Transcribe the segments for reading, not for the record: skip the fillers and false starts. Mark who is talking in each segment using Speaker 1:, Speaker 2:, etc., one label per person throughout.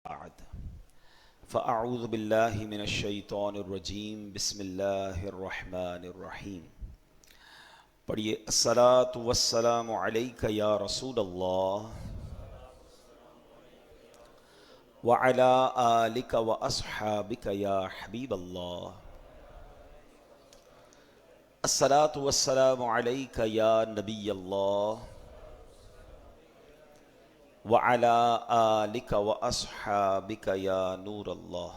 Speaker 1: بعد فأعوذ بالله من الشیطان الرجیم بسم اللہ الرحمن الرحیم. پڑھیے الصلاۃ والسلام علیک یا رسول اللہ وعلی آلک واصحابک یا حبیب اللہ. الصلاۃ والسلام علیک یا نبی اللہ وعلی آلک واصحابک یا نور اللہ.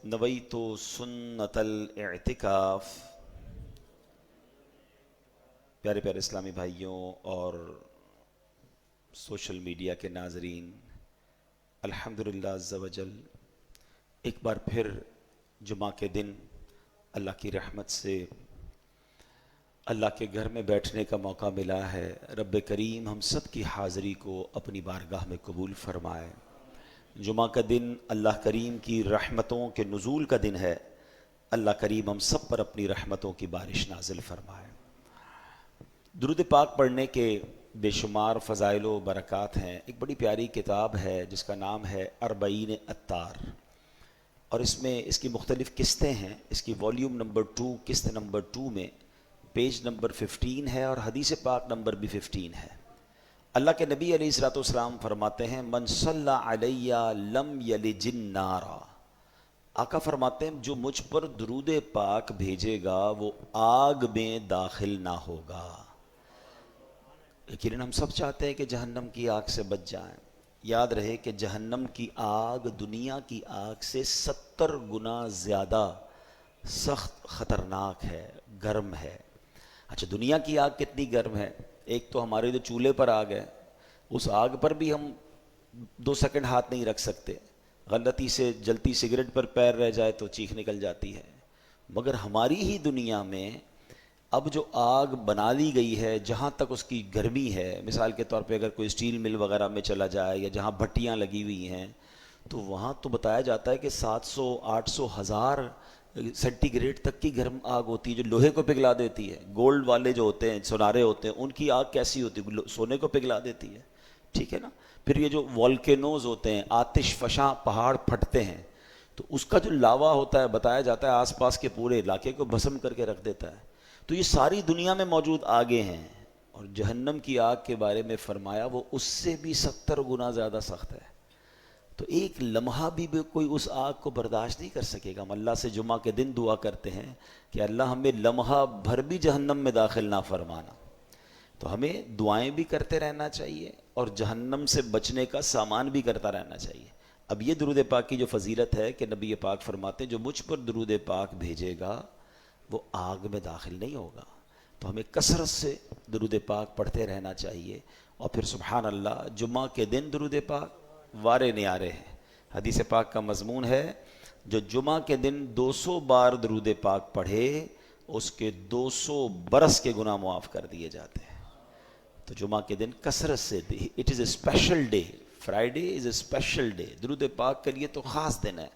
Speaker 1: نویت سنت الاعتکاف. پیارے پیارے اسلامی بھائیوں اور سوشل میڈیا کے ناظرین، الحمدللہ عز وجل ایک بار پھر جمعہ کے دن اللہ کی رحمت سے اللہ کے گھر میں بیٹھنے کا موقع ملا ہے. رب کریم ہم سب کی حاضری کو اپنی بارگاہ میں قبول فرمائے. جمعہ کا دن اللہ کریم کی رحمتوں کے نزول کا دن ہے. اللہ کریم ہم سب پر اپنی رحمتوں کی بارش نازل فرمائے. درود پاک پڑھنے کے بے شمار فضائل و برکات ہیں. ایک بڑی پیاری کتاب ہے جس کا نام ہے اربعین اتار، اور اس کی مختلف قسطیں ہیں. اس کی والیوم نمبر 2 قسط نمبر 2 میں پیج نمبر 15 ہے اور حدیث پاک نمبر بھی 15 ہے. اللہ کے نبی علیہ الصلوۃ والسلام فرماتے ہیں من صلی علی لم یلج النار. آقا فرماتے ہیں جو مجھ پر درود پاک بھیجے گا وہ آگ میں داخل نہ ہوگا. یقیناً ہم سب چاہتے ہیں کہ جہنم کی آگ سے بچ جائیں. یاد رہے کہ جہنم کی آگ دنیا کی آگ سے 70 گنا زیادہ سخت خطرناک ہے، گرم ہے. اچھا، دنیا کی آگ کتنی گرم ہے؟ ایک تو ہمارے جو چولہے پر آگ ہے، اس آگ پر بھی ہم 2 سیکنڈ ہاتھ نہیں رکھ سکتے. غلطی سے جلتی سگریٹ پر پیر رہ جائے تو چیخ نکل جاتی ہے. مگر ہماری ہی دنیا میں اب جو آگ بنا لی گئی ہے، جہاں تک اس کی گرمی ہے، مثال کے طور پہ اگر کوئی اسٹیل مل وغیرہ میں چلا جائے یا جہاں بھٹیاں لگی ہوئی ہیں تو وہاں تو بتایا جاتا ہے کہ 700 800 1000 سینٹی گریڈ تک کی گرم آگ ہوتی ہے جو لوہے کو پگھلا دیتی ہے. گولڈ والے جو ہوتے ہیں، سونارے ہوتے ہیں، ان کی آگ کیسی ہوتی ہے؟ سونے کو پگھلا دیتی ہے. ٹھیک ہے نا. پھر یہ جو والکینوز ہوتے ہیں، آتش فشاں پہاڑ پھٹتے ہیں، تو اس کا جو لاوا ہوتا ہے بتایا جاتا ہے آس پاس کے پورے علاقے کو بھسم کر کے رکھ دیتا ہے. تو یہ ساری دنیا میں موجود آگیں ہیں، اور جہنم کی آگ کے بارے میں فرمایا وہ اس سے بھی 70 گنا زیادہ سخت ہے. تو ایک لمحہ بھی کوئی اس آگ کو برداشت نہیں کر سکے گا. ہم اللہ سے جمعہ کے دن دعا کرتے ہیں کہ اللہ ہمیں لمحہ بھر بھی جہنم میں داخل نہ فرمانا. تو ہمیں دعائیں بھی کرتے رہنا چاہیے اور جہنم سے بچنے کا سامان بھی کرتا رہنا چاہیے. اب یہ درود پاک کی جو فضیلت ہے کہ نبی پاک فرماتے ہیں جو مجھ پر درود پاک بھیجے گا وہ آگ میں داخل نہیں ہوگا. تو ہمیں کثرت سے درود پاک پڑھتے رہنا چاہیے. اور پھر سبحان اللہ، جمعہ کے دن درود پاک وارے نیارے ہیں. حدیث پاک کا مضمون ہے جو جمعہ کے دن 200 بار درود پاک پڑھے اس کے 200 برس کے گناہ معاف کر دیے جاتے ہیں. تو جمعہ کے دن کثرت سے، it is a special day. Friday is a special day. درود پاک کے لیے تو خاص دن ہے.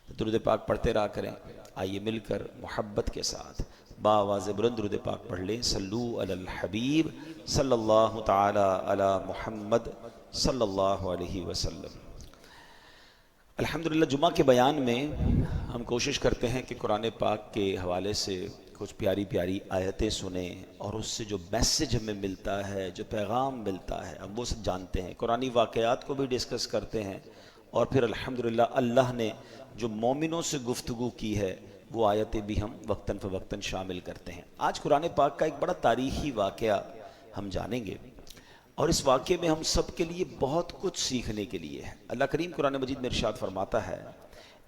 Speaker 1: درود پاک پڑھتے رہا کریں. آئیے مل کر محبت کے ساتھ بآواز بلند درود پاک پڑھ لیں. صلو علی الحبیب صلی اللہ تعالی علی محمد صلی اللہ علیہ وسلم. الحمدللہ جمعہ کے بیان میں ہم کوشش کرتے ہیں کہ قرآن پاک کے حوالے سے کچھ پیاری پیاری آیتیں سنیں اور اس سے جو میسج ہمیں ملتا ہے، جو پیغام ملتا ہے، ہم وہ سب جانتے ہیں. قرآنی واقعات کو بھی ڈسکس کرتے ہیں اور پھر الحمدللہ اللہ نے جو مومنوں سے گفتگو کی ہے وہ آیتیں بھی ہم وقتاً فوقتاً شامل کرتے ہیں. آج قرآن پاک کا ایک بڑا تاریخی واقعہ ہم جانیں گے اور اس واقعے میں ہم سب کے لیے بہت کچھ سیکھنے کے لیے ہے. اللہ کریم قرآن مجید میں ارشاد فرماتا ہے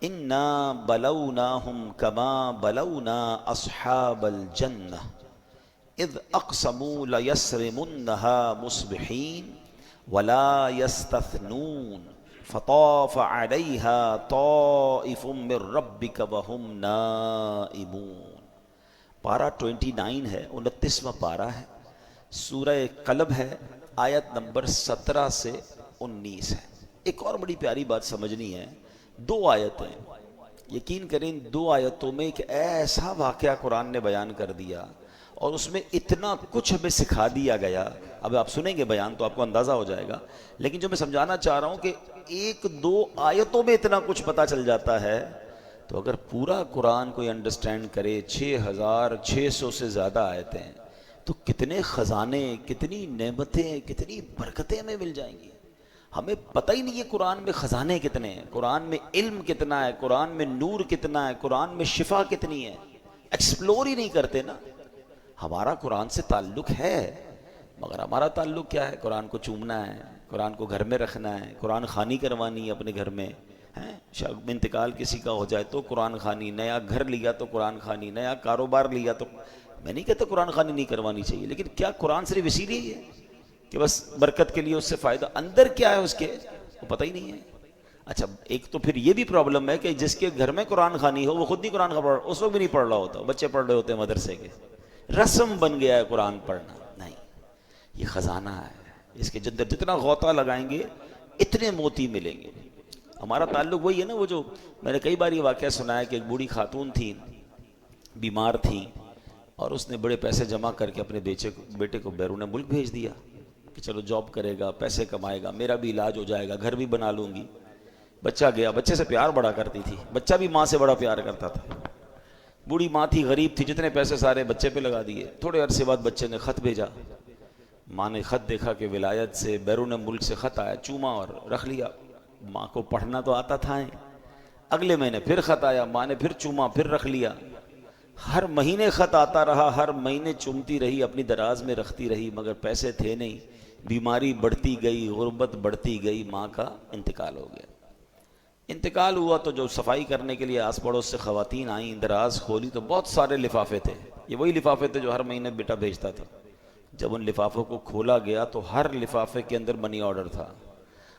Speaker 1: اِنَّا بَلَوْنَاهُمْ كَمَا بَلَوْنَا أَصْحَابَ الْجَنَّةِ اِذْ أَقْسَمُوا لَيَسْرِمُنَّهَا مُصْبِحِينَ وَلَا يَسْتَثْنُونَ فَطَافَ عَلَيْهَا طَائِفٌ مِّن رَّبِّكَ وَهُمْ نَائِمُونَ. پارہ 29 ہے، 29واں پارہ ہے، سورہ قلب ہے، آیت نمبر 17 سے 19 ہے. ایک اور بڑی پیاری بات سمجھنی ہے. 2 آیتیں، یقین کریں 2 آیتوں میں ایک ایسا واقعہ قرآن نے بیان کر دیا اور اس میں اتنا کچھ ہمیں سکھا دیا گیا. اب آپ سنیں گے بیان تو آپ کو اندازہ ہو جائے گا, لیکن جو میں سمجھانا چاہ رہا ہوں کہ ایک دو آیتوں میں اتنا کچھ پتہ چل جاتا ہے. تو اگر پورا قرآن کوئی انڈرسٹینڈ کرے, 6600 سے زیادہ آیتیں ہیں, تو کتنے خزانے, کتنی نعمتیں, کتنی برکتیں ہمیں مل جائیں گی. ہمیں پتہ ہی نہیں ہے قرآن میں خزانے کتنے ہیں, قرآن میں علم کتنا ہے, قرآن میں نور کتنا ہے, قرآن میں شفا کتنی ہے. ایکسپلور ہی نہیں کرتے نا. ہمارا قرآن سے تعلق ہے, مگر ہمارا تعلق کیا ہے؟ قرآن کو چومنا ہے, قرآن کو گھر میں رکھنا ہے, قرآن خوانی کروانی ہے اپنے گھر میں. انتقال کسی کا ہو جائے تو قرآن خوانی, نیا گھر لیا تو قرآن خوانی, نیا کاروبار لیا تو. میں نہیں کہتا قرآن خوانی نہیں کروانی چاہیے, لیکن کیا قرآن صرف اسی لیے ہی ہے کہ بس برکت کے لیے اس سے فائدہ؟ اندر کیا ہے اس کے وہ پتہ ہی نہیں ہے. اچھا, ایک تو پھر یہ بھی پرابلم ہے کہ جس کے گھر میں قرآن خوانی ہو وہ خود نہیں قرآن پڑھ, اس وقت بھی نہیں پڑھ رہا ہوتا, بچے پڑھ رہے ہوتے ہیں مدرسے کے. رسم بن گیا ہے قرآن پڑھنا. نہیں, یہ خزانہ ہے, اس کے اندر جتنا غوطہ لگائیں گے اتنے موتی ملیں گے. ہمارا تعلق وہی ہے نا, وہ جو میں نے کئی بار یہ واقعہ سنا ہے کہ ایک بوڑھی خاتون تھی, بیمار تھی, اور اس نے بڑے پیسے جمع کر کے اپنے بیٹے کو بیرون ملک بھیج دیا کہ چلو جاب کرے گا, پیسے کمائے گا, میرا بھی علاج ہو جائے گا, گھر بھی بنا لوں گی. بچہ گیا, بچے سے پیار بڑا کرتی تھی, بچہ بھی ماں سے بڑا پیار کرتا تھا. بوڑھی ماں تھی, غریب تھی, جتنے پیسے سارے بچے پہ لگا دیے. تھوڑے عرصے بعد بچے نے خط بھیجا, ماں نے خط دیکھا کہ ولایت سے, بیرون ملک سے خط آیا, چوما اور رکھ لیا. ماں کو پڑھنا تو آتا تھا. اگلے مہینے پھر خط آیا, ماں نے پھر چوما, پھر رکھ لیا. ہر مہینے خط آتا رہا, ہر مہینے چومتی رہی, اپنی دراز میں رکھتی رہی, مگر پیسے تھے نہیں. بیماری بڑھتی گئی, غربت بڑھتی گئی, ماں کا انتقال ہو گیا. انتقال ہوا تو جو صفائی کرنے کے لیے آس پڑوس سے خواتین آئیں, دراز کھولی تو بہت سارے لفافے تھے. یہ وہی لفافے تھے جو ہر مہینے بیٹا بھیجتا تھا. جب ان لفافوں کو کھولا گیا تو ہر لفافے کے اندر منی آرڈر تھا.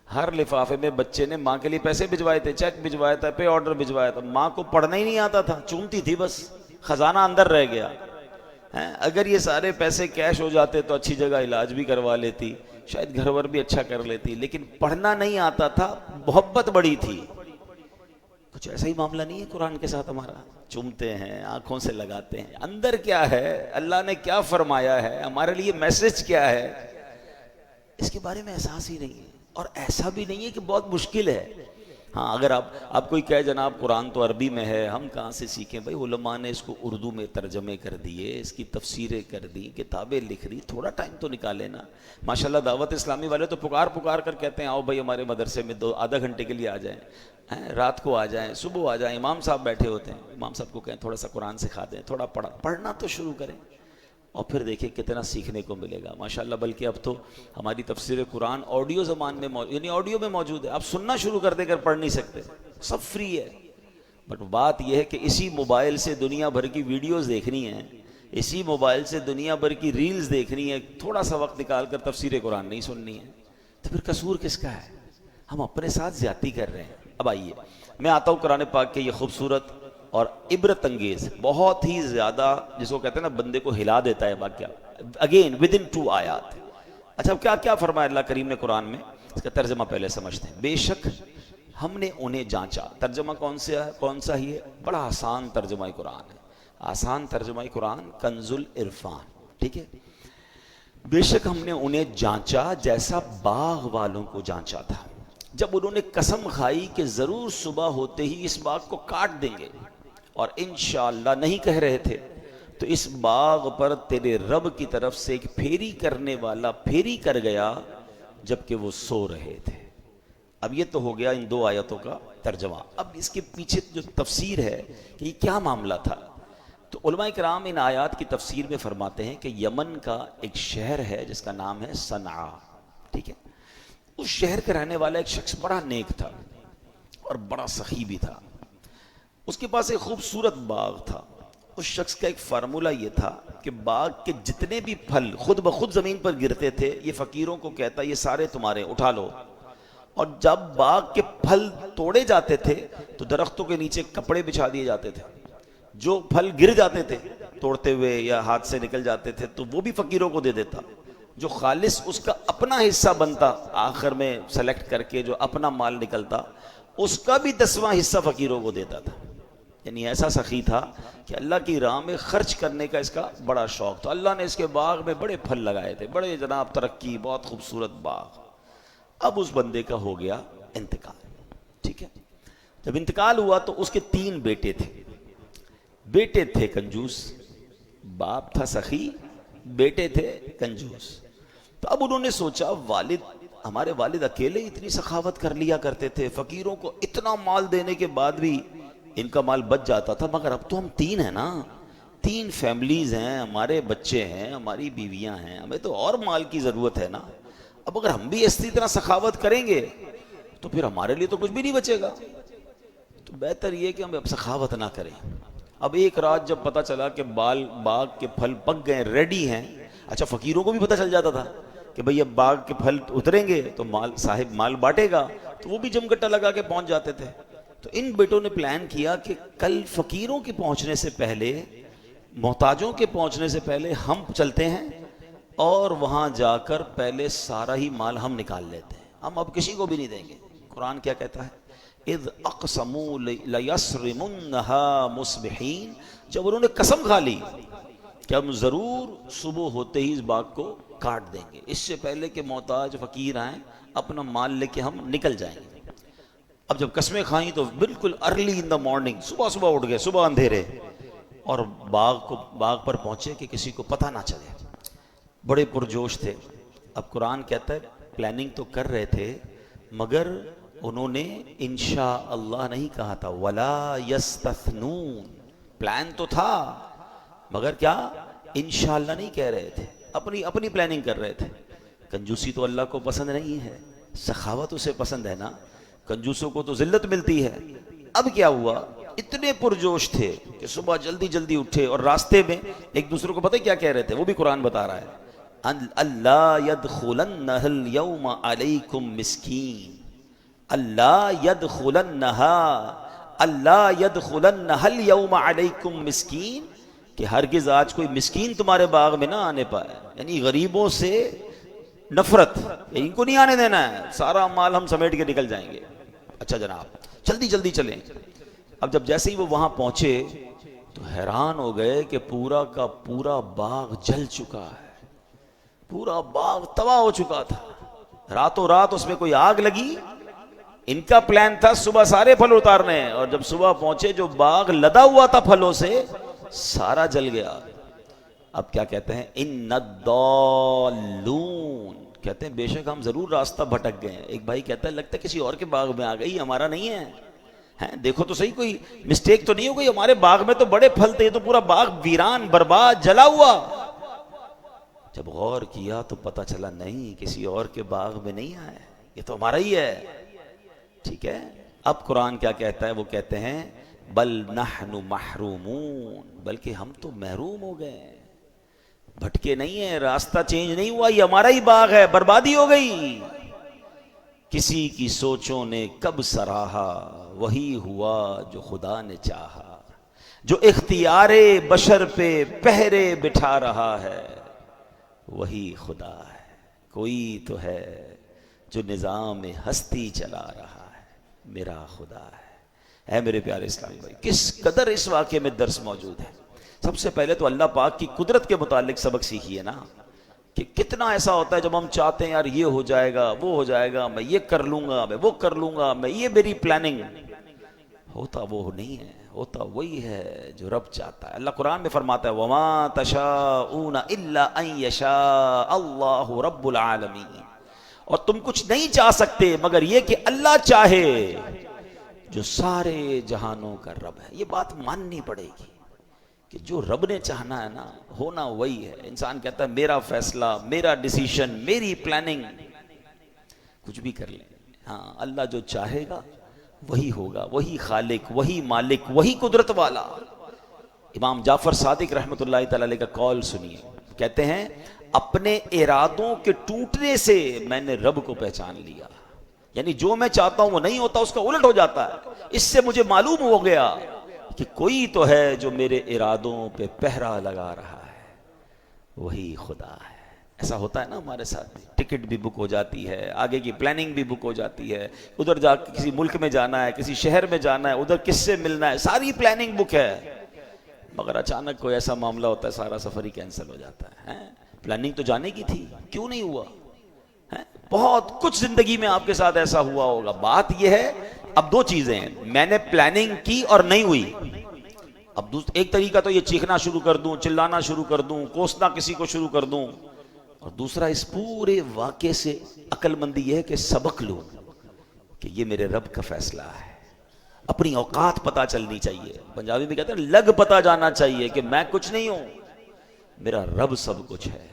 Speaker 1: ہر لفافے میں بچے نے ماں کے لیے پیسے بھجوائے تھے, چیک بھجوایا تھا, پے آرڈر بھجوایا تھا. ماں کو پڑھنا ہی نہیں آتا تھا, چومتی تھی بس, خزانہ اندر رہ گیا. اگر یہ سارے پیسے کیش ہو جاتے تو اچھی جگہ علاج بھی کروا لیتی, شاید گھر ور بھی اچھا کر لیتی, لیکن پڑھنا نہیں آتا تھا, محبت بڑی تھی. کچھ ایسا ہی معاملہ نہیں ہے قرآن کے ساتھ ہمارا. چومتے ہیں, آنکھوں سے لگاتے ہیں, اندر کیا ہے, اللہ نے کیا فرمایا ہے, ہمارے لیے میسج کیا ہے, اس کے بارے میں احساس ہی نہیں ہے. اور ایسا بھی نہیں ہے کہ بہت مشکل ہے. ہاں, اگر آپ کوئی کہے جناب قرآن تو عربی میں ہے, ہم کہاں سے سیکھیں؟ بھائی علماء نے اس کو اردو میں ترجمے کر دیے, اس کی تفسیریں کر دی, کتابیں لکھ دی, تھوڑا ٹائم تو نکالے نا. ماشاءاللہ دعوت اسلامی والے تو پکار کر کہتے ہیں آؤ بھائی ہمارے مدرسے میں آدھا گھنٹے کے لیے آ جائیں, رات کو آ جائیں, صبح آ جائیں. امام صاحب بیٹھے ہوتے ہیں, امام صاحب کو کہیں تھوڑا سا قرآن سکھا دیں, تھوڑا پڑھنا تو شروع کریں, اور پھر دیکھیں کتنا سیکھنے کو ملے گا ماشاءاللہ. بلکہ اب تو ہماری تفسیر قرآن آڈیو زبان میں یعنی آڈیو میں موجود ہے, آپ سننا شروع کر دیں, اگر پڑھ نہیں سکتے سب فری ہے. بٹ بات یہ ہے کہ اسی موبائل سے دنیا بھر کی ویڈیوز دیکھنی ہے, اسی موبائل سے دنیا بھر کی ریلز دیکھنی ہے, تھوڑا سا وقت نکال کر تفسیر قرآن نہیں سننی ہے. تو پھر قصور کس کا ہے؟ ہم اپنے ساتھ زیادتی کر رہے ہیں. اب آئیے میں آتا ہوں قرآن پاک کے یہ خوبصورت اور عبرت انگیز, بہت ہی زیادہ جس کو کہتے ہیں نا بندے کو ہلا دیتا ہے واقعہ, اگین ود ان 2 آیات. اچھا, اب کیا فرمایا اللہ کریم نے قرآن میں؟ اس کا ترجمہ پہلے سمجھتے ہیں. بے شک ہم نے انہیں جانچا. ترجمہ کون سا ہی ہے؟ بڑا آسان ترجمہ قرآن ہے, آسان ترجمہ قرآن, کنز العرفان. ٹھیک ہے, بے شک ہم نے انہیں جانچا جیسا باغ والوں کو جانچا تھا, جب انہوں نے قسم کھائی کہ ضرور صبح ہوتے ہی اس باغ کو کاٹ دیں گے, اور انشاءاللہ نہیں کہہ رہے تھے, تو اس باغ پر تیرے رب کی طرف سے ایک پھیری کرنے والا پھیری کر گیا جبکہ وہ سو رہے تھے. اب یہ تو ہو گیا ان 2 آیتوں کا ترجمہ. اب اس کے پیچھے جو تفسیر ہے کہ یہ کیا معاملہ تھا, تو علماء کرام ان آیات کی تفسیر میں فرماتے ہیں کہ یمن کا ایک شہر ہے جس کا نام ہے صنعاء. ٹھیک ہے, اس شہر کے رہنے والا ایک شخص بڑا نیک تھا اور بڑا سخی بھی تھا. اس کے پاس ایک خوبصورت باغ تھا. اس شخص کا ایک فارمولہ یہ تھا کہ باغ کے جتنے بھی پھل خود بخود زمین پر گرتے تھے, یہ فقیروں کو کہتا یہ سارے تمہارے, اٹھا لو. اور جب باغ کے پھل توڑے جاتے تھے تو درختوں کے نیچے کپڑے بچھا دیے جاتے تھے. جو پھل گر جاتے تھے توڑتے ہوئے یا ہاتھ سے نکل جاتے تھے تو وہ بھی فقیروں کو دے دیتا. جو خالص اس کا اپنا حصہ بنتا, آخر میں سلیکٹ کر کے جو اپنا مال نکلتا, اس کا بھی 10واں حصہ فقیروں کو دیتا تھا. یعنی ایسا سخی تھا کہ اللہ کی راہ میں خرچ کرنے کا اس کا بڑا شوق تھا. اللہ نے اس کے باغ میں بڑے پھل لگائے تھے, بڑے جناب ترقی, بہت خوبصورت باغ. اب اس بندے کا ہو گیا انتقال. ٹھیک ہے, جب انتقال ہوا تو اس کے 3 بیٹے تھے. بیٹے تھے کنجوس, باپ تھا سخی, بیٹے تھے کنجوس. تو اب انہوں نے سوچا ہمارے والد اکیلے اتنی سخاوت کر لیا کرتے تھے, فقیروں کو اتنا مال دینے کے بعد بھی ان کا مال بچ جاتا تھا, مگر اب تو ہم 3 ہیں نا, 3 فیملیز ہیں, ہمارے بچے ہیں, ہماری بیویاں ہیں, ہمیں تو اور مال کی ضرورت ہے نا. اب اگر ہم بھی اسی طرح سخاوت کریں گے تو پھر ہمارے لیے تو کچھ بھی نہیں بچے گا. تو بہتر یہ کہ ہم اب سخاوت نہ کریں. اب ایک رات جب پتہ چلا کہ باغ کے پھل پک گئے, ریڈی ہیں. اچھا, فقیروں کو بھی پتہ چل جاتا تھا کہ بھئی اب باغ کے پھل اتریں گے تو صاحب مال بانٹے گا, تو وہ بھی جم گٹا لگا کے پہنچ جاتے تھے. تو ان بیٹوں نے پلان کیا کہ کل فقیروں کے پہنچنے سے پہلے, محتاجوں کے پہنچنے سے پہلے ہم چلتے ہیں اور وہاں جا کر پہلے سارا ہی مال ہم نکال لیتے ہیں, ہم اب کسی کو بھی نہیں دیں گے. قرآن کیا کہتا ہے؟ اذ اقسموا لیصرمنها مصبحین, جب انہوں نے قسم کھا لی کہ ہم ضرور صبح ہوتے ہی اس باغ کو کاٹ دیں گے, اس سے پہلے کہ محتاج فقیر آئیں اپنا مال لے کے ہم نکل جائیں گے. اب جب قسمیں کھائیں تو بالکل ارلی ان دا مارننگ, صبح اٹھ گئے, صبح اندھیرے, اور باغ پر پہنچے کہ کسی کو پتہ نہ چلے. بڑے پرجوش تھے. اب قرآن کہتا ہے پلاننگ تو کر رہے تھے مگر انہوں نے انشاء اللہ نہیں کہا تھا, ولا یستثنون. پلان تو تھا مگر کیا انشاءاللہ نہیں کہہ رہے تھے, اپنی پلاننگ کر رہے تھے. کنجوسی تو اللہ کو پسند نہیں ہے, سخاوت اسے پسند ہے نا. کنجوسوں کو تو ذلت ملتی ہے. اب کیا ہوا, اتنے پرجوش تھے کہ صبح جلدی اٹھے اور راستے میں ایک دوسرے کو پتہ کیا کہہ رہے تھے, وہ بھی قرآن بتا رہا ہے, اللہ يدخلنها اليوم علیکم مسکین, اللہ يدخلنها اليوم علیکم مسکین, کہ ہرگز آج کوئی مسکین تمہارے باغ میں نہ آنے پائے. یعنی غریبوں سے نفرت, ان کو نہیں آنے دینا ہے, سارا مال ہم سمیٹ کے نکل جائیں گے. اچھا جناب جلدی چلیں. اب جب جیسے ہی وہ وہاں پہنچے تو حیران ہو گئے کہ پورا کا پورا باغ جل چکا ہے, پورا باغ تباہ ہو چکا تھا. راتوں رات اس میں کوئی آگ لگی. ان کا پلان تھا صبح سارے پھل اتارنے, اور جب صبح پہنچے جو باغ لدا ہوا تھا پھلوں سے سارا جل گیا. اب کیا کہتے ہیں, ان الضالون, کہتے ہیں بے شک ہم ضرور راستہ بھٹک گئے ہیں. ایک بھائی کہتا ہے لگتا ہے کسی اور کے باغ میں آ گئی, ہمارا نہیں ہے. دیکھو تو صحیح, کوئی مسٹیک تو نہیں ہو گئی, ہمارے باغ میں تو بڑے پھل تھے, تو پورا باغ ویران برباد جلا ہوا. جب غور کیا تو پتہ چلا نہیں, کسی اور کے باغ میں نہیں آئے, یہ تو ہمارا ہی ہے. ٹھیک ہے. اب قرآن کیا کہتا ہے, وہ کہتے ہیں بل نحن محرومون, بلکہ ہم تو محروم ہو گئے, بھٹکے نہیں ہیں, راستہ چینج نہیں ہوا, یہ ہمارا ہی باغ ہے, بربادی ہو گئی. کسی کی سوچوں نے کب سراہا, وہی ہوا جو خدا نے چاہا, جو اختیار بشر پہ پہرے بٹھا رہا ہے وہی خدا ہے. کوئی تو ہے جو نظام ہستی چلا رہا ہے, میرا خدا ہے. اے میرے پیارے اسلامی بھائی, کس قدر اس واقعے میں درس موجود ہے. سب سے پہلے تو اللہ پاک کی قدرت کے متعلق سبق سیکھیے نا, کہ کتنا ایسا ہوتا ہے جب ہم چاہتے ہیں یار یہ ہو جائے گا, وہ ہو جائے گا, میں یہ کر لوں گا, میں وہ کر لوں گا, میں یہ میری پلاننگ, ہوتا وہ نہیں ہے, ہوتا وہی ہے جو رب چاہتا ہے. اللہ قرآن میں فرماتا ہے وما تشاءون الا ان یشاء اللہ رب العالمین, اور تم کچھ نہیں چاہ سکتے مگر یہ کہ اللہ چاہے جو سارے جہانوں کا رب ہے. یہ بات ماننی پڑے گی کہ جو رب نے چاہنا ہے نا, ہونا وہی ہے. انسان کہتا ہے میرا فیصلہ, میرا ڈیسیشن, میری پلاننگ, کچھ بھی کر لیں, ہاں اللہ جو چاہے گا وہی ہوگا, وہی خالق, وہی مالک, وہی قدرت والا. امام جعفر صادق رحمۃ اللہ تعالی علیہ کا قول سنیے, کہتے ہیں اپنے ارادوں کے ٹوٹنے سے میں نے رب کو پہچان لیا. یعنی جو میں چاہتا ہوں وہ نہیں ہوتا, اس کا الٹ ہو جاتا ہے. اس سے مجھے معلوم ہو گیا کہ کوئی تو ہے جو میرے ارادوں پہ پہرا لگا رہا ہے, وہی خدا ہے. ایسا ہوتا ہے نا ہمارے ساتھ، ٹکٹ بھی بک ہو جاتی ہے، آگے کی پلاننگ بھی بک ہو جاتی ہے، ادھر جا کے کسی ملک میں جانا ہے، کسی شہر میں جانا ہے، ادھر کس سے ملنا ہے، ساری پلاننگ بک ہے، مگر اچانک کوئی ایسا معاملہ ہوتا ہے سارا سفر ہی کینسل ہو جاتا ہے۔ پلاننگ تو جانے کی تھی، کیوں نہیں ہوا؟ بہت کچھ زندگی میں آپ کے ساتھ ایسا ہوا ہوگا۔ بات یہ ہے، اب دو چیزیں ہیں، میں نے پلاننگ کی اور نہیں ہوئی۔ اب ایک طریقہ تو یہ چیخنا شروع کر دوں، چلانا شروع کر دوں، کوسنا کسی کو شروع کر دوں، اور دوسرا اس پورے واقعے سے عقل مندی یہ ہے کہ سبق لوں کہ یہ میرے رب کا فیصلہ ہے۔ اپنی اوقات پتہ چلنی چاہیے، پنجابی میں کہتے ہیں لگ پتہ جانا چاہیے کہ میں کچھ نہیں ہوں، میرا رب سب کچھ ہے۔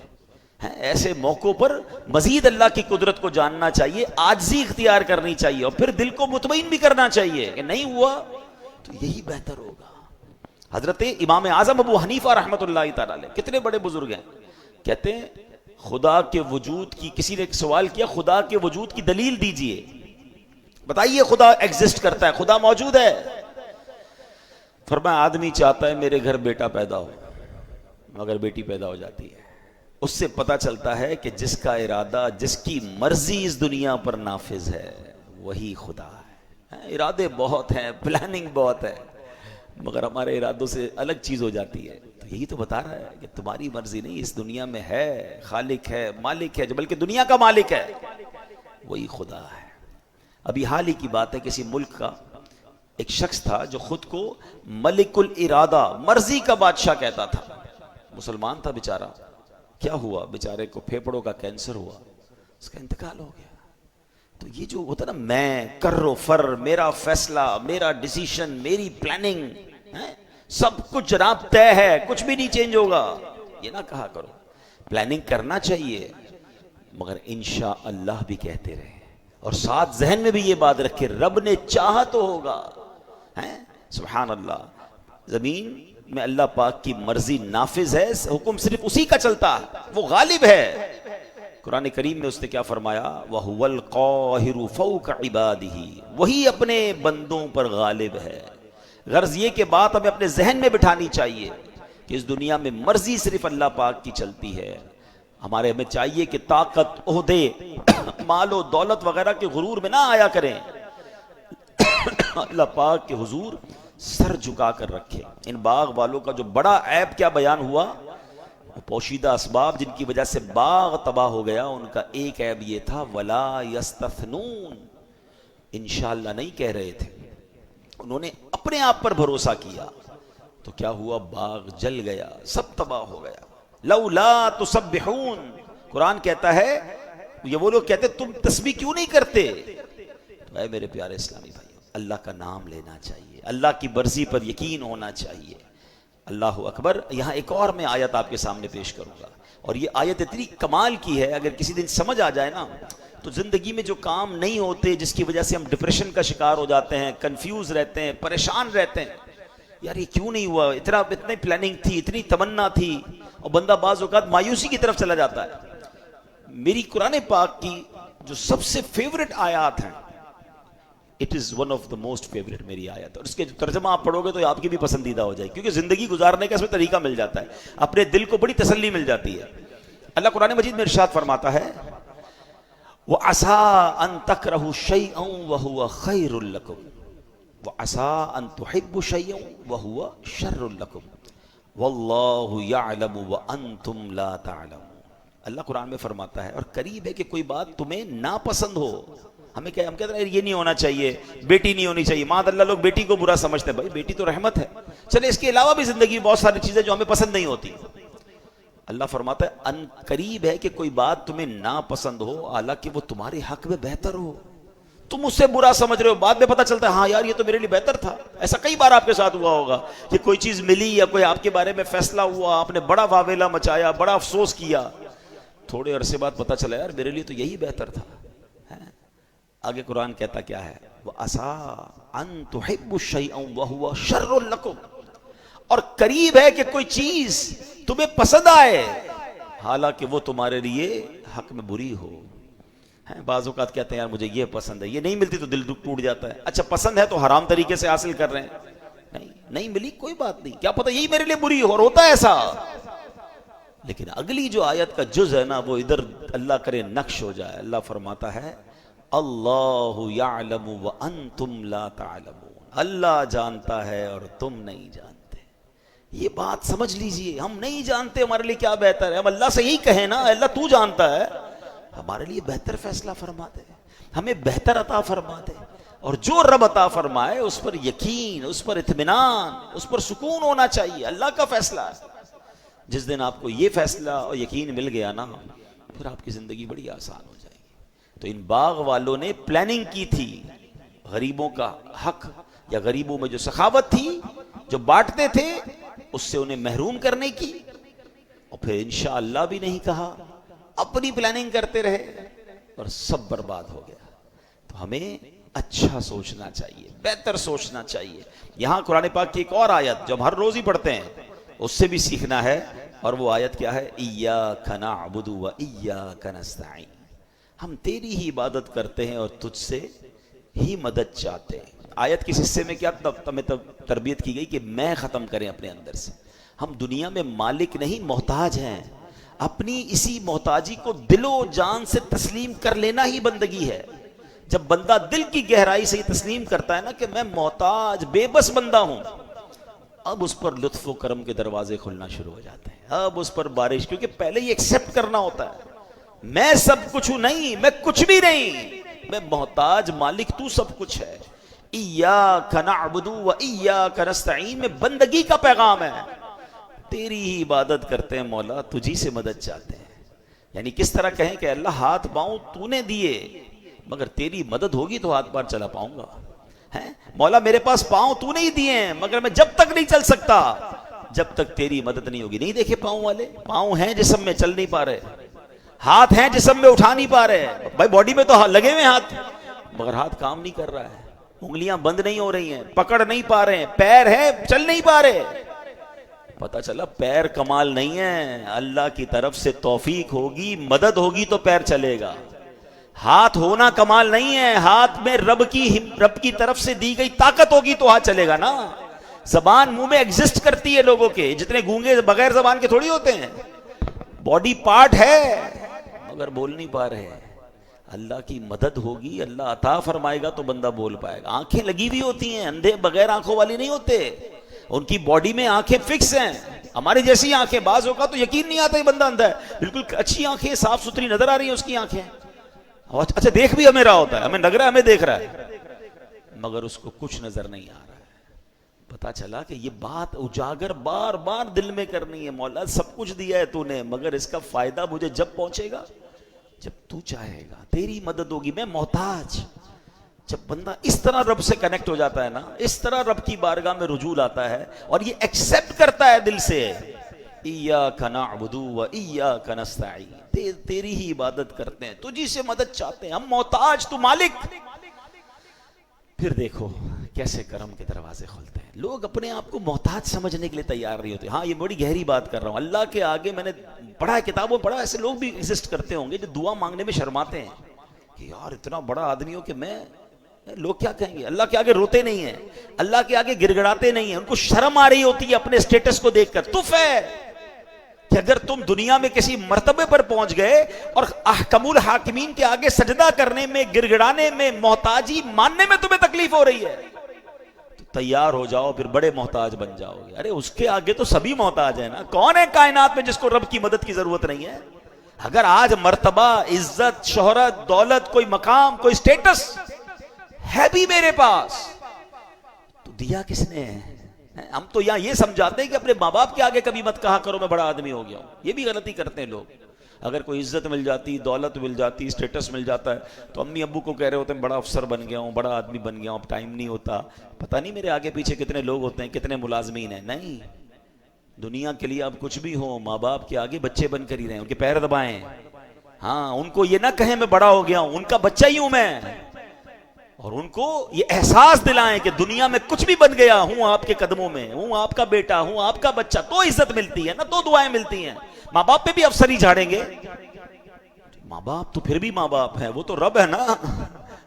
Speaker 1: ایسے موقعوں پر مزید اللہ کی قدرت کو جاننا چاہیے، عاجزی اختیار کرنی چاہیے، اور پھر دل کو مطمئن بھی کرنا چاہیے کہ نہیں ہوا تو یہی بہتر ہوگا۔ حضرت امام اعظم ابو حنیفہ رحمۃ اللہ تعالی علیہ کتنے بڑے بزرگ ہیں، کہتے ہیں خدا کے وجود کی، کسی نے ایک سوال کیا خدا کے وجود کی دلیل دیجئے، بتائیے خدا ایگزسٹ کرتا ہے، خدا موجود ہے؟ فرمایا آدمی چاہتا ہے میرے گھر بیٹا پیدا ہو، مگر بیٹی پیدا ہو جاتی ہے، اس سے پتہ چلتا ہے کہ جس کا ارادہ، جس کی مرضی اس دنیا پر نافذ ہے وہی خدا ہے۔ ارادے بہت ہیں، پلاننگ بہت ہے، مگر ہمارے ارادوں سے الگ چیز ہو جاتی ہے۔ تو یہی تو بتا رہا ہے کہ تمہاری مرضی نہیں، اس دنیا میں ہے، خالق ہے، مالک ہے، جو بلکہ دنیا کا مالک ہے وہی خدا ہے۔ ابھی حال ہی کی بات ہے، کسی ملک کا ایک شخص تھا جو خود کو ملک الارادہ، مرضی کا بادشاہ کہتا تھا، مسلمان تھا بیچارہ، کیا ہوا بیچارے کو؟ پھیپڑوں کا کینسر ہوا، اس کا انتقال ہو گیا۔ تو یہ جو ہوتا نا میں کر و فر، میرا فیصلہ، میرا ڈیسیشن، میری پلاننگ، سب کچھ جناب طے ہے، کچھ بھی نہیں چینج ہوگا، یہ نہ کہا کرو۔ پلاننگ کرنا چاہیے، مگر انشاءاللہ بھی کہتے رہے، اور ساتھ ذہن میں بھی یہ بات رکھے رب نے چاہا تو ہوگا۔ سبحان اللہ، زمین میں اللہ پاک کی مرضی نافذ ہے، حکم صرف اسی کا چلتا ہے، وہ غالب ہے۔ قرآن کریم میں اس نے کیا فرمایا؟ وَهُوَ الْقَاهِرُ فَوْقَ عِبَادِهِ، وہی اپنے بندوں پر غالب ہے۔ غرض یہ کہ بات ہمیں اپنے ذہن میں بٹھانی چاہیے کہ اس دنیا میں مرضی صرف اللہ پاک کی چلتی ہے۔ ہمیں چاہیے کہ طاقت، عہدے، مال و دولت وغیرہ کے غرور میں نہ آیا کریں، اللہ پاک کے حضور سر جھکا کر رکھے۔ ان باغ والوں کا جو بڑا عیب کیا بیان ہوا، پوشیدہ اسباب جن کی وجہ سے باغ تباہ ہو گیا، ان کا ایک عیب یہ تھا وَلَا يَسْتَثْنُونَ، انشاءاللہ نہیں کہہ رہے تھے، انہوں نے اپنے آپ پر بھروسہ کیا، تو کیا ہوا؟ باغ جل گیا، سب تباہ ہو گیا۔ لَوْلَا تُسَبِّحُونَ، قرآن کہتا ہے، یہ وہ لوگ کہتے تم تسبیح کیوں نہیں کرتے؟ تو اے میرے پیارے اسلامی بھائی، اللہ کا نام لینا چاہیے، اللہ کی مرضی پر یقین ہونا چاہیے۔ اللہ اکبر۔ یہاں ایک اور میں آیت آپ کے سامنے پیش کروں گا، اور یہ آیت اتنی کمال کی ہے، اگر کسی دن سمجھ آ جائے نا تو زندگی میں جو کام نہیں ہوتے، جس کی وجہ سے ہم ڈپریشن کا شکار ہو جاتے ہیں، کنفیوز رہتے ہیں، پریشان رہتے ہیں، یار یہ کیوں نہیں ہوا، اتنی پلاننگ تھی، اتنی تمنا تھی، اور بندہ بعض اوقات مایوسی کی طرف چلا جاتا ہے۔ میری قرآن پاک کی جو سب سے فیورٹ آیات ہیں، it is one of the most favourite میری آیت، اور اس کے جو ترجمہ آپ پڑھو گے تو آپ کی بھی پسندیدہ ہو جائے، کیونکہ زندگی گزارنے کا اس میں طریقہ مل جاتا ہے، اپنے دل کو بڑی تسلی مل جاتی ہے۔ اللہ قرآن مجید میں ارشاد فرماتا ہے وَعَسَىٰ أَن تَكْرَهُ شَيْئًا وَهُوَ خَيْرٌ لَكُمْ وَعَسَىٰ أَن تُحِبُّ شَيْئًا وَهُوَ شَرٌّ لَكُمْ وَاللَّهُ يَعْلَمُ وَأَنْتُمْ لَا تَعْلَمُونَ۔ اللہ قرآن میں فرماتا ہے، اور قریب ہے کہ کوئی بات تمہیں ناپسند ہو، ہم کہتے ہیں یہ نہیں ہونا چاہیے، بیٹی نہیں ہونی چاہیے، ماذ اللہ لوگ بیٹی کو برا سمجھتے ہیں، بھائی بیٹی تو رحمت ہے، چلے اس کے علاوہ بھی زندگی بہت ساری چیزیں جو ہمیں پسند نہیں ہوتی۔ اللہ فرماتا ہے ان قریب ہے کہ کوئی بات تمہیں ناپسند ہو، حالانکہ وہ تمہارے حق میں بہتر ہو، تم اس سے برا سمجھ رہے ہو، بعد میں پتہ چلتا ہے ہاں یار یہ تو میرے لیے بہتر تھا۔ ایسا کئی بار آپ کے ساتھ ہوا ہوگا کہ کوئی چیز ملی یا کوئی آپ کے بارے میں فیصلہ ہوا، آپ نے بڑا واویلا مچایا، بڑا افسوس کیا، تھوڑے عرصے بعد پتہ چلا یار میرے لیے تو یہی بہتر تھا۔ آگے قرآن کہتا کیا ہے؟ وَعَسَىٰ أَن تُحِبُّ شَيْئًا وَهُوَ شَرٌّ لَكُمْ، اور قریب ہے کہ کوئی چیز تمہیں پسند آئے حالانکہ وہ تمہارے لیے حق میں بری ہو۔ بعض اوقات کہتے ہیں یار مجھے یہ پسند ہے، یہ نہیں ملتی تو دل ٹوٹ جاتا ہے، اچھا پسند ہے تو حرام طریقے سے حاصل کر رہے ہیں، نہیں ملی کوئی بات نہیں، کیا پتہ یہی میرے لیے بری ہو، اور ہوتا ہے ایسا۔ لیکن اگلی جو آیت کا جز ہے نا وہ ادھر اللہ کرے نقش ہو جائے. اللہ فرماتا ہے اللہ یعلم وانتم لا تعلمون, اللہ جانتا ہے اور تم نہیں جانتے. یہ بات سمجھ لیجئے, ہم نہیں جانتے ہمارے لیے کیا بہتر ہے. ہم اللہ سے یہی کہیں نا اللہ تو جانتا ہے, ہمارے لیے بہتر فیصلہ فرما دے, ہمیں بہتر عطا فرما دے. اور جو رب عطا فرمائے اس پر یقین, اس پر اطمینان, اس پر سکون ہونا چاہیے. اللہ کا فیصلہ ہے. جس دن آپ کو یہ فیصلہ اور یقین مل گیا نا, پھر آپ کی زندگی بڑی آسان ہو جائے گی. تو ان باغ والوں نے پلاننگ کی تھی غریبوں کا حق یا غریبوں میں جو سخاوت تھی, جو بانٹتے تھے, اس سے انہیں محروم کرنے کی, اور پھر انشاءاللہ بھی نہیں کہا, اپنی پلاننگ کرتے رہے اور سب برباد ہو گیا. تو ہمیں اچھا سوچنا چاہیے, بہتر سوچنا چاہیے. یہاں قرآن پاک کی ایک اور آیت جو ہم ہر روز ہی پڑھتے ہیں اس سے بھی سیکھنا ہے, اور وہ آیت کیا ہے؟ ایاک نعبد و ایاک نستعین, ہم تیری ہی عبادت کرتے ہیں اور تجھ سے ہی مدد چاہتے ہیں. آیت کس حصے میں کیا تربیت کی گئی کہ میں ختم کریں اپنے اندر سے. ہم دنیا میں مالک نہیں محتاج ہیں. اپنی اسی محتاجی کو دل و جان سے تسلیم کر لینا ہی بندگی ہے. جب بندہ دل کی گہرائی سے تسلیم کرتا ہے نا کہ میں محتاج بے بس بندہ ہوں, اب اس پر لطف و کرم کے دروازے کھلنا شروع ہو جاتے ہیں. اب اس پر بارش, کیونکہ پہلے ہی ایکسیپٹ کرنا ہوتا ہے میں سب کچھ ہوں نہیں, میں کچھ بھی نہیں, میں محتاج, مالک تو سب کچھ ہے. ایاک نعبد و ایاک نستعین میں بندگی کا پیغام ہے. تیری ہی عبادت کرتے ہیں مولا, تجھی سے مدد چاہتے ہیں. یعنی کس طرح کہیں کہ اللہ ہاتھ پاؤں تو نے دیے, مگر تیری مدد ہوگی تو ہاتھ پار چلا پاؤں گا. مولا میرے پاس پاؤں تو نہیں دیے ہیں, مگر میں جب تک نہیں چل سکتا جب تک تیری مدد نہیں ہوگی. نہیں دیکھے پاؤں والے, پاؤں ہیں جسم میں چل نہیں پا رہے, ہاتھ ہیں جسم میں اٹھا نہیں پا رہے. بھائی باڈی میں تو لگے ہوئے ہاتھ, مگر ہاتھ کام نہیں کر رہا ہے, انگلیاں بند نہیں ہو رہی ہیں, پکڑ نہیں پا رہے ہیں, پیر ہیں چل نہیں پا رہے. پتہ چلا پیر کمال نہیں ہے, اللہ کی طرف سے توفیق ہوگی, مدد ہوگی تو پیر چلے گا. ہاتھ ہونا کمال نہیں ہے, ہاتھ میں رب کی طرف سے دی گئی طاقت ہوگی تو ہاتھ چلے گا نا. زبان منہ میں ایگزسٹ کرتی ہے لوگوں کے, جتنے گونگے بغیر زبان کے تھوڑی ہوتے ہیں. باڈی پارٹ ہے مگر بول نہیں پا رہے. اللہ کی مدد ہوگی, اللہ عطا فرمائے گا تو بندہ بول پائے گا. آنکھیں لگی ہوئی ہوتی ہیں, اندھے بغیر آنکھوں والی نہیں ہوتے, ان کی باڈی میں آنکھیں فکس ہیں. ہماری جیسی آنکھیں, بعض ہوگا تو یقین نہیں آتا یہ بندہ اندھا ہے, بالکل اچھی آنکھیں صاف ستھری نظر آ رہی ہیں اس کی آنکھیں, اچھا دیکھ بھی ہمیں رہا ہوتا ہے, ہمیں لگ رہا ہے ہمیں دیکھ رہا ہے, مگر اس کو کچھ نظر نہیں آ رہا ہے. پتا چلا کہ یہ بات اجاگر بار بار دل میں کرنی ہے, مولا سب کچھ دیا ہے تو نے, مگر اس کا فائدہ مجھے جب پہنچے گا جب تو چاہے گا, تیری مدد ہوگی, میں محتاج. جب بندہ اس طرح رب سے کنیکٹ ہو جاتا ہے نا, اس طرح رب کی بارگاہ میں رجوع لاتا ہے اور یہ ایکسیپٹ کرتا ہے دل سے, ایاک نعبد و ایاک نستعین, تیری ہی عبادت کرتے ہیں, تجھی سے مدد چاہتے ہیں, ہم محتاج, تو مالک. پھر دیکھو کیسے کرم کے دروازے کھلتے ہیں. لوگ اپنے آپ کو محتاج سمجھنے کے لیے تیار نہیں ہوتے. ہاں یہ بڑی گہری بات کر رہا ہوں, اللہ کے آگے میں نے پڑھا ہے, کتابوں پڑھا, ایسے لوگ بھی ایگزسٹ کرتے ہوں گے جو دعا مانگنے میں شرماتے ہیں کہ یار اتنا بڑا آدمی ہو کہ میں, لوگ کیا کہیں گے. اللہ کے آگے روتے نہیں ہیں, اللہ کے آگے گڑ گڑاتے نہیں ہیں, ان کو شرم آ رہی ہوتی ہے اپنے اسٹیٹس کو دیکھ کر. تف ہے کہ اگر تم دنیا میں کسی مرتبے پر پہنچ گئے اور احکم الحاکمین کے آگے سجدہ کرنے میں, گڑ گڑانے میں, محتاجی ماننے میں تمہیں تکلیف ہو رہی ہے, تو تیار ہو جاؤ, پھر بڑے محتاج بن جاؤ گے. ارے اس کے آگے تو سبھی محتاج ہیں نا, کون ہے کائنات میں جس کو رب کی مدد کی ضرورت نہیں ہے. اگر آج مرتبہ, عزت, شہرت, دولت, کوئی مقام, کوئی سٹیٹس ہے بھی میرے پاس, تو دیا کس نے ہے؟ ہم تو یہاں یہ سمجھاتے ہیں کہ اپنے ماں باپ کے آگے کبھی مت کہا کرو میں بڑا آدمی ہو گیا ہوں. یہ بھی غلطی کرتے ہیں لوگ. اگر کوئی عزت مل جاتی, دولت مل جاتی, اسٹیٹس مل جاتا ہے, تو امی ابو کو کہہ رہے ہوتے ہیں بڑا افسر بن گیا ہوں, بڑا آدمی بن گیا ہوں, اب ٹائم نہیں ہوتا, پتہ نہیں میرے آگے پیچھے کتنے لوگ ہوتے ہیں, کتنے ملازمین ہیں. نہیں, دنیا کے لیے آپ کچھ بھی ہو, ماں باپ کے آگے بچے بن کر ہی رہیں, ان کے پیر دبائیں. ہاں, ان کو یہ نہ کہیں میں بڑا ہو گیا ہوں, ان کا بچہ ہی ہوں میں, اور ان کو یہ احساس دلائیں کہ دنیا میں کچھ بھی بن گیا ہوں آپ کے قدموں میں, ہوں آپ کا بیٹا, ہوں آپ کا بچہ, تو عزت ملتی ہے نا, تو دعائیں ملتی ہیں. ماں باپ پہ بھی افسر ہی جھاڑیں گے, ماں باپ تو پھر بھی ماں باپ ہیں, وہ تو رب ہے نا,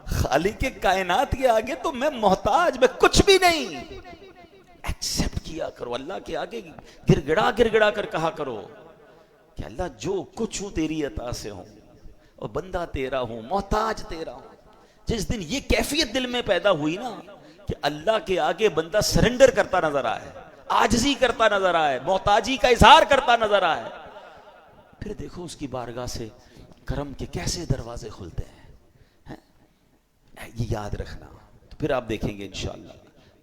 Speaker 1: خالق کائنات کے آگے تو میں محتاج, میں کچھ بھی نہیں. ایکسیپٹ کیا کرو, اللہ کے آگے گڑ گڑا کر کہا کرو کہ اللہ جو کچھ ہوں تیری عطا سے ہوں اور بندہ تیرا ہوں، محتاج تیرا ہوں. جس دن یہ کیفیت دل میں پیدا ہوئی نا کہ اللہ کے آگے بندہ سرنڈر کرتا نظر آئے، عاجزی کرتا نظر آئے، محتاجی کا اظہار کرتا نظر آئے، پھر دیکھو اس کی بارگاہ سے کرم کے کیسے دروازے کھلتے ہیں. یہ یاد رکھنا. تو پھر آپ دیکھیں گے انشاءاللہ.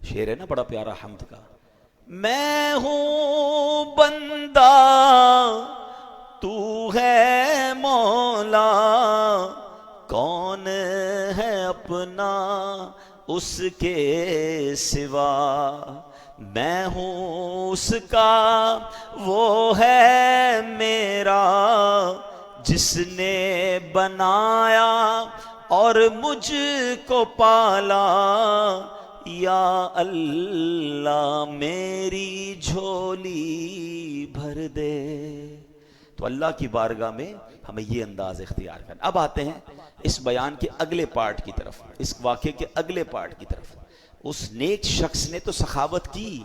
Speaker 1: شعر ہے نا بڑا پیارا حمد کا، میں ہوں بندہ تو ہے مولا، کون ہے اپنا اس کے سوا، میں ہوں اس کا وہ ہے میرا جس نے بنایا اور مجھ کو پالا، یا اللہ میری جھولی بھر دے. تو اللہ کی بارگاہ میں ہمیں یہ انداز اختیار کرنا. اب آتے ہیں اس بیان کے اگلے پارٹ کی طرف، اس واقعے کے اگلے پارٹ کی طرف. اس نیک شخص نے تو سخاوت کی،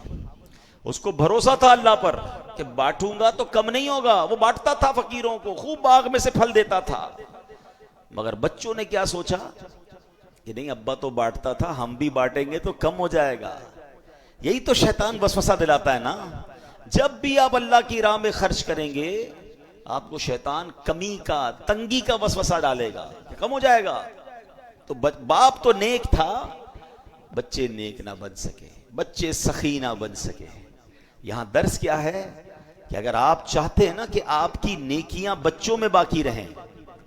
Speaker 1: اس کو بھروسہ تھا اللہ پر کہ بانٹوں گا تو کم نہیں ہوگا. وہ بانٹتا تھا فقیروں کو، خوب باغ میں سے پھل دیتا تھا. مگر بچوں نے کیا سوچا کہ نہیں، ابا تو بانٹتا تھا، ہم بھی بانٹیں گے تو کم ہو جائے گا. یہی تو شیطان وسوسہ دلاتا ہے نا. جب بھی آپ اللہ کی راہ میں خرچ کریں گے آپ کو شیطان کمی کا، تنگی کا وسوسہ ڈالے گا کہ کم ہو جائے گا. تو باپ تو نیک تھا، بچے نیک نہ بن سکے، بچے سخی نہ بن سکے. یہاں درس کیا ہے کہ اگر آپ چاہتے ہیں نا کہ آپ کی نیکیاں بچوں میں باقی رہیں،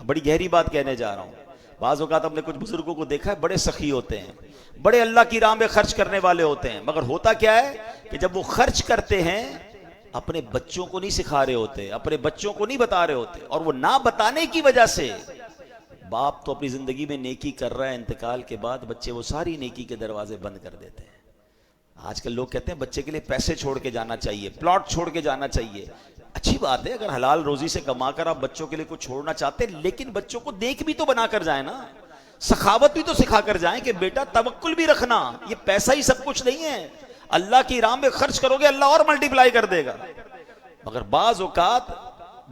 Speaker 1: بڑی گہری بات کہنے جا رہا ہوں. بعض اوقات ہم نے کچھ بزرگوں کو دیکھا ہے بڑے سخی ہوتے ہیں، بڑے اللہ کی راہ میں خرچ کرنے والے ہوتے ہیں، مگر ہوتا کیا ہے کہ جب وہ خرچ کرتے ہیں اپنے بچوں کو نہیں سکھا رہے ہوتے، اپنے بچوں کو نہیں بتا رہے ہوتے، اور وہ نہ بتانے کی وجہ سے باپ تو اپنی زندگی میں نیکی کر رہا ہے، انتقال کے بعد بچے وہ ساری نیکی کے دروازے بند کر دیتے ہیں. آج کل لوگ کہتے ہیں بچے کے لیے پیسے چھوڑ کے جانا چاہیے، پلاٹ چھوڑ کے جانا چاہیے. اچھی بات ہے اگر حلال روزی سے کما کر آپ بچوں کے لیے کچھ چھوڑنا چاہتے ہیں، لیکن بچوں کو نیک بھی تو بنا کر جائیں نا، سخاوت بھی تو سکھا کر جائیں کہ بیٹا توکل بھی رکھنا، یہ پیسہ ہی سب کچھ نہیں ہے، اللہ کی راہ میں خرچ کرو گے اللہ اور ملٹیپلائی کر دے گا. مگر بعض اوقات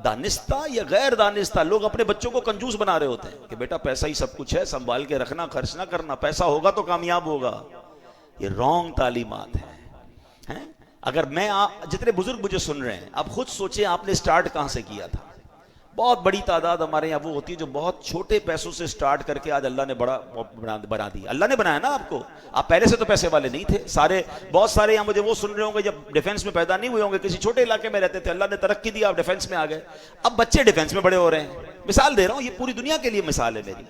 Speaker 1: دانستہ یا غیر دانستہ لوگ اپنے بچوں کو کنجوس بنا رہے ہوتے ہیں کہ بیٹا پیسہ ہی سب کچھ ہے، سنبھال کے رکھنا، خرچ نہ کرنا، پیسہ ہوگا تو کامیاب ہوگا. یہ رانگ تعلیمات ہیں. اگر میں جتنے بزرگ مجھے سن رہے ہیں اب خود سوچیں آپ نے سٹارٹ کہاں سے کیا تھا. بہت بڑی تعداد ہمارے یہاں وہ ہوتی ہے جو بہت چھوٹے پیسوں سے سٹارٹ کر کے آج اللہ نے بڑا بنا دی. اللہ نے بنایا نا آپ کو، آپ پہلے سے تو پیسے والے نہیں تھے. بہت سارے یہاں مجھے وہ سن رہے ہوں گے جب ڈیفنس میں پیدا نہیں ہوئے ہوں گے، کسی چھوٹے علاقے میں رہتے تھے، اللہ نے ترقی دی، آپ ڈیفنس میں آ گئے، اب بچے ڈیفنس میں بڑے ہو رہے ہیں. مثال دے رہا ہوں، یہ پوری دنیا کے لیے مثال ہے میری.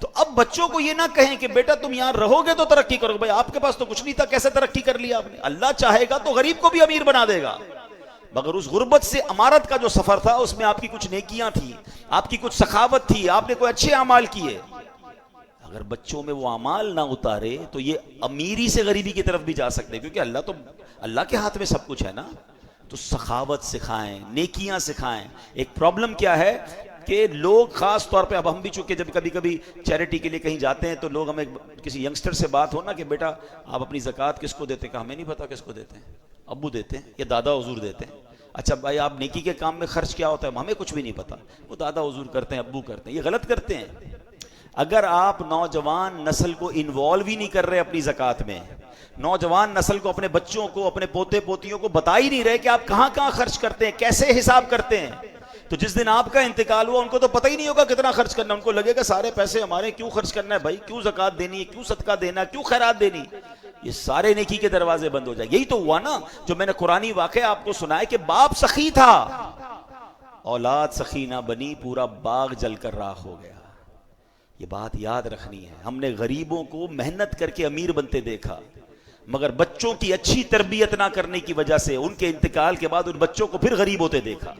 Speaker 1: تو اب بچوں کو یہ نہ کہیں کہ بیٹا تم یہاں رہو گے تو ترقی کرو گے. بھائی آپ کے پاس تو کچھ نہیں تھا، کیسے ترقی کر لیا آپ نے؟ اللہ چاہے گا تو غریب کو بھی امیر بنا دے گا. مگر اس غربت سے امارت کا جو سفر تھا اس میں آپ کی کچھ نیکیاں تھیں، آپ کی کچھ سخاوت تھی، آپ نے کوئی اچھے اعمال کیے. اگر بچوں میں وہ اعمال نہ اتارے تو یہ امیری سے غریبی کی طرف بھی جا سکتے، کیونکہ اللہ کے ہاتھ میں سب کچھ ہے نا. تو سخاوت سکھائیں، نیکیاں سکھائیں. ایک پرابلم کیا ہے کہ لوگ خاص طور پہ، اب ہم بھی چونکہ جب کبھی کبھی چیریٹی کے لیے کہیں جاتے ہیں تو لوگ ہمیں کسی ینگسٹر سے بات ہو نا کہ بیٹا آپ اپنی زکوٰۃ کس کو دیتے ہیں، کہ ہمیں نہیں پتا کس کو دیتے ہیں، ابو دیتے ہیں یا دادا حضور دیتے ہیں. اچھا بھائی آپ نیکی کے کام میں خرچ کیا ہوتا ہے، ہمیں کچھ بھی نہیں پتا، وہ دادا حضور کرتے ہیں، ابو کرتے ہیں. یہ غلط کرتے ہیں. اگر آپ نوجوان نسل کو انوالو ہی نہیں کر رہے اپنی زکوٰۃ میں، نوجوان نسل کو، اپنے بچوں کو، اپنے پوتے پوتیوں کو بتا ہی نہیں رہے کہ آپ کہاں کہاں خرچ کرتے ہیں، کیسے حساب کرتے ہیں، تو جس دن آپ کا انتقال ہوا ان کو تو پتہ ہی نہیں ہوگا کتنا خرچ کرنا. ان کو لگے گا سارے پیسے ہمارے، کیوں خرچ کرنا ہے بھائی، کیوں زکوٰۃ دینی ہے، کیوں صدقہ دینا ہے، کیوں خیرات دینی. یہ سارے نیکی کے دروازے بند ہو جائیں. یہی تو ہوا نا جو میں نے قرآنی واقعہ آپ کو سنائے کہ باپ سخی تھا، اولاد سخی نہ بنی، پورا باغ جل کر راکھ ہو گیا. یہ بات یاد رکھنی ہے. ہم نے غریبوں کو محنت کر کے امیر بنتے دیکھا، مگر بچوں کی اچھی تربیت نہ کرنے کی وجہ سے ان کے انتقال کے بعد ان بچوں کو پھر غریب ہوتے دیکھا.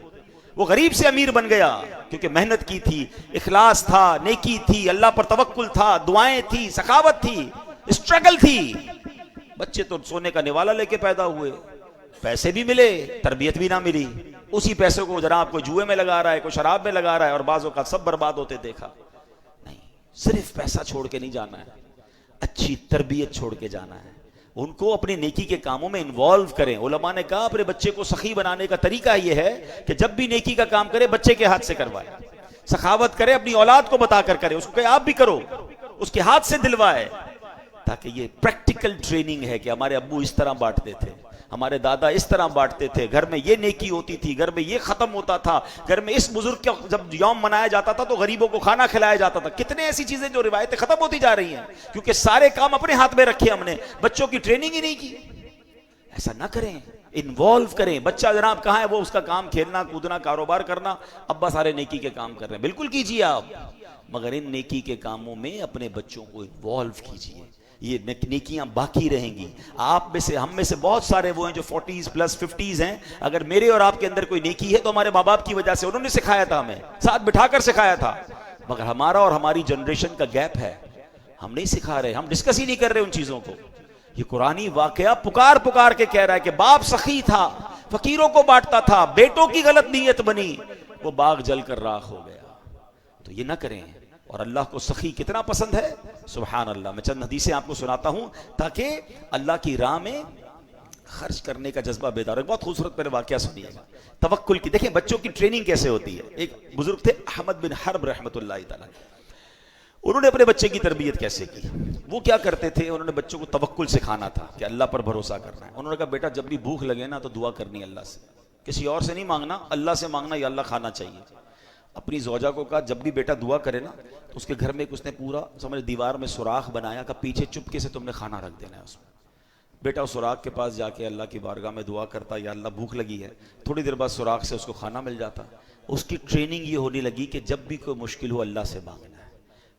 Speaker 1: وہ غریب سے امیر بن گیا کیونکہ محنت کی تھی، اخلاص تھا، نیکی تھی، اللہ پر توکل تھا، دعائیں تھی، سخاوت تھی، اسٹرگل تھی. بچے تو سونے کا نوالا لے کے پیدا ہوئے، پیسے بھی ملے، تربیت بھی نہ ملی. اسی پیسے کو جناب کوئی جوئے میں لگا رہا ہے، کوئی شراب میں لگا رہا ہے، اور بعضوں کا سب برباد ہوتے دیکھا. نہیں، صرف پیسہ چھوڑ کے نہیں جانا ہے، اچھی تربیت چھوڑ کے جانا ہے. ان کو اپنی نیکی کے کاموں میں انوالو کریں. علماء نے کہا اپنے بچے کو سخی بنانے کا طریقہ یہ ہے کہ جب بھی نیکی کا کام کرے بچے کے ہاتھ سے کروائے. سخاوت کرے اپنی اولاد کو بتا کر کرے, اس کو کہے آپ بھی کرو, اس کے ہاتھ سے دلوائے, تاکہ یہ پریکٹیکل ٹریننگ ہے کہ ہمارے ابو اس طرح بانٹتے تھے, ہمارے دادا اس طرح بانٹتے تھے, گھر میں یہ نیکی ہوتی تھی, گھر میں یہ ختم ہوتا تھا, گھر میں اس بزرگ کا جب یوم منایا جاتا تھا تو غریبوں کو کھانا کھلایا جاتا تھا. کتنے ایسی چیزیں جو روایتیں ختم ہوتی جا رہی ہیں کیونکہ سارے کام اپنے ہاتھ میں رکھے ہم نے, بچوں کی ٹریننگ ہی نہیں کی. ایسا نہ کریں, انوالو کریں. بچہ جناب کہاں ہے, وہ اس کا کام کھیلنا کودنا کاروبار کرنا, ابا سارے نیکی کے کام کر رہے ہیں, بالکل کیجیے آپ, مگر ان نیکی کے کاموں میں اپنے بچوں کو انوالو کیجیے. یہ نیکیاں باقی رہیں گی. آپ میں سے ہم میں سے بہت سارے وہ ہیں جو 40s پلس 50s ہیں, اگر میرے اور آپ کے اندر کوئی نیکی ہے تو ہمارے ماں باپ کی وجہ سے, انہوں نے سکھایا تھا, ہمیں ساتھ بٹھا کر سکھایا تھا, مگر ہمارا اور ہماری جنریشن کا گیپ ہے, ہم نہیں سکھا رہے, ہم ڈسکس ہی نہیں کر رہے ان چیزوں کو. یہ قرآنی واقعہ پکار پکار کے کہہ رہا ہے کہ باپ سخی تھا, فقیروں کو بانٹتا تھا, بیٹوں کی غلط نیت بنی, وہ باغ جل کر راکھ ہو گیا. تو یہ نہ کریں. اور اللہ کو سخی کتنا پسند ہے, سبحان اللہ. میں چند حدیثیں آپ کو سناتا ہوں تاکہ اللہ کی راہ میں خرچ کرنے کا جذبہ بیدار ہو. بہت خوبصورت میرے واقعہ سنیے گا توکل کی. دیکھیں بچوں کی ٹریننگ کیسے ہوتی ہے. ایک بزرگ تھے احمد بن حرب رحمۃ اللہ تعالی, انہوں نے اپنے بچے کی تربیت کیسے کی. وہ کیا کرتے تھے, انہوں نے بچوں کو توکل سکھانا تھا کہ اللہ پر بھروسہ کرنا ہے. انہوں نے کہا بیٹا جب بھی بھوک لگے نا تو دعا کرنی اللہ سے, کسی اور سے نہیں مانگنا, اللہ سے مانگنا, یا اللہ کھانا چاہیے. اپنی زوجہ کو کہا جب بھی بیٹا دعا کرے نا تو اس کے گھر میں اس نے پورا سمجھ دیوار میں سوراخ بنایا کہ پیچھے چپکے سے تم نے کھانا رکھ دینا ہے اس میں. بیٹا اس سوراخ کے پاس جا کے اللہ کی بارگاہ میں دعا کرتا, یا اللہ بھوک لگی ہے, تھوڑی دیر بعد سوراخ سے اس کو کھانا مل جاتا. اس کی ٹریننگ یہ ہونے لگی کہ جب بھی کوئی مشکل ہو اللہ سے مانگنا ہے.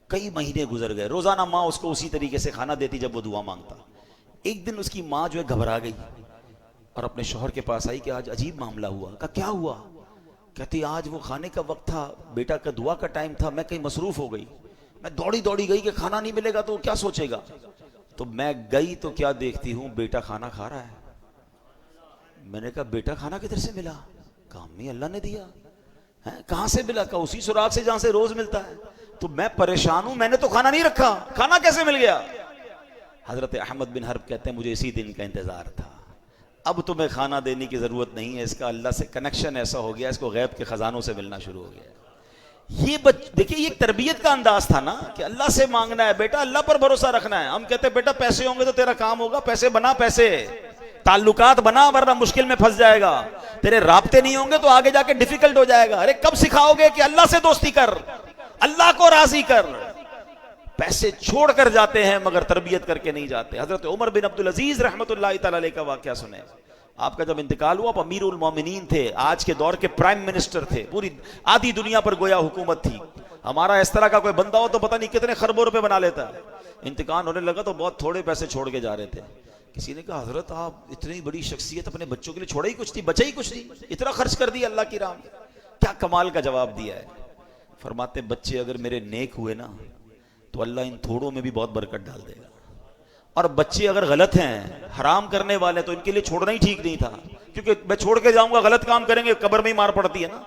Speaker 1: کئی مہینے گزر گئے, روزانہ ماں اس کو اسی طریقے سے کھانا دیتی جب وہ دعا مانگتا. ایک دن اس کی ماں جو ہے گھبرا گئی اور اپنے شوہر کے پاس آئی کہ آج عجیب معاملہ ہوا. کہا کیا ہوا؟ کہتی آج وہ کھانے کا وقت تھا, بیٹا کا دعا کا ٹائم تھا, میں کہیں مصروف ہو گئی, میں دوڑی گئی کہ کھانا نہیں ملے گا تو کیا سوچے گا. تو میں گئی تو کیا دیکھتی ہوں, بیٹا کھانا کھا رہا ہے. میں نے کہا بیٹا کھانا کدھر سے ملا؟ کہا امی اللہ نے دیا. کہاں سے ملا؟ کہا اسی سوراخ سے جہاں سے روز ملتا ہے. تو میں پریشان ہوں, میں نے تو کھانا نہیں رکھا, کھانا کیسے مل گیا؟ حضرت احمد بن حرب کہتے ہیں مجھے اسی دن کا انتظار تھا, اب تمہیں کھانا دینے کی ضرورت نہیں ہے, اس کا اللہ سے کنیکشن ایسا ہو گیا, اس کو غیب کے خزانوں سے ملنا شروع ہو گیا. یہ دیکھیں یہ تربیت کا انداز تھا نا کہ اللہ سے مانگنا ہے, بیٹا اللہ پر بھروسہ رکھنا ہے. ہم کہتے ہیں بیٹا پیسے ہوں گے تو تیرا کام ہوگا, پیسے بنا, پیسے تعلقات بنا, ورنہ مشکل میں پھنس جائے گا. تیرے رابطے نہیں ہوں گے تو آگے جا کے ڈیفیکلٹ ہو جائے گا. ارے کب سکھاؤ گے کہ اللہ سے دوستی کر, اللہ کو راضی کر. پیسے چھوڑ کر جاتے ہیں مگر تربیت کر کے نہیں جاتے. حضرت عمر بن عبدالعزیز رحمۃ اللہ تعالی علیہ کا واقعہ سنیں. آپ کا جب انتقال ہوا, آپ امیر المومنین تھے, آج کے دور کے پرائم منسٹر تھے, پوری آدھی دنیا پر گویا حکومت تھی. ہمارا اس طرح کا کوئی بندہ ہو تو پتہ نہیں کتنے خربوں روپے بنا لیتا ہے. انتقال ہونے لگا تو بہت تھوڑے پیسے چھوڑ کے جا رہے تھے. کسی نے کہا حضرت آپ اتنی بڑی شخصیت, اپنے بچوں کے لیے چھوڑا ہی کچھ نہیں, بچا ہی کچھ نہیں, اتنا خرچ کر دیا اللہ کی راہ میں. کیا کمال کا جواب دیا ہے. فرماتے بچے اگر میرے نیک ہوئے نا تو اللہ ان تھوڑوں میں بھی بہت برکت ڈال دے گا, اور بچے اگر غلط ہیں, حرام کرنے والے, تو ان کے لیے چھوڑنا ہی ٹھیک نہیں تھا, کیونکہ میں چھوڑ کے جاؤں گا غلط کام کریں گے, قبر میں ہی مار پڑتی ہے نا.